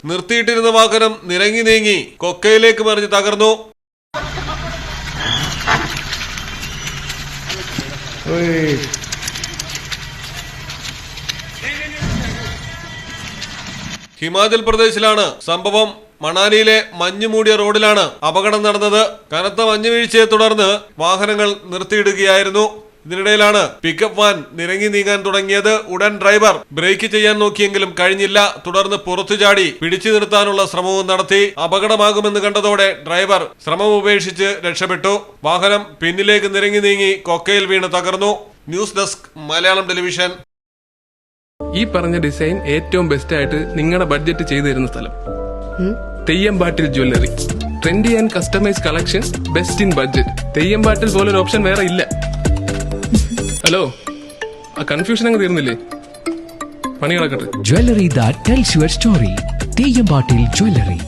നിർത്തിയിട്ടിരുന്ന വാഹനം നിരങ്ങി നീങ്ങി കൊക്കയിലേക്ക് മറിഞ്ഞ് തകർന്നു. ഹിമാചൽ പ്രദേശിലാണ് സംഭവം. മണാലിയിലെ മഞ്ഞുമൂടിയ റോഡിലാണ് അപകടം നടന്നത്. കനത്ത മഞ്ഞുവീഴ്ചയെ തുടർന്ന് വാഹനങ്ങൾ നിർത്തിയിടുകയായിരുന്നു. ഇതിനിടയിലാണ് പിക്കപ്പ് വാൻ നിരങ്ങി നീങ്ങാൻ തുടങ്ങിയത്. ഉടൻ ഡ്രൈവർ ബ്രേക്ക് ചെയ്യാൻ നോക്കിയെങ്കിലും കഴിഞ്ഞില്ല. തുടർന്ന് പുറത്തു ചാടി പിടിച്ചു നിർത്താനുള്ള ശ്രമവും നടത്തി. അപകടമാകുമെന്ന് കണ്ടതോടെ ഡ്രൈവർ ശ്രമം ഉപേക്ഷിച്ച് രക്ഷപ്പെട്ടു. വാഹനം പിന്നിലേക്ക് നിരങ്ങി നീങ്ങി കൊക്കയിൽ വീണ് തകർന്നു. News desk Malayalam television. ഈ പറഞ്ഞ ഡിസൈൻ ഏറ്റവും ബെസ്റ്റ് ആയിട്ട് നിങ്ങളുടെ ബഡ്ജറ്റ് ചെയ്തു തരുന്ന സ്ഥലം Theyyampattil jewellery. Trendy and customise collection, best in budget. Theyyampattil പോലൊരു ഓപ്ഷൻ വേറെ ഇല്ല. ഹലോ, ആ കൺഫ്യൂഷൻ അങ്ങ് തീർന്നില്ലേ? പണി കിടക്കട്ടെ. Jewellery that tells your story. തെയ്യമ്പാട്ടിൽ jewellery.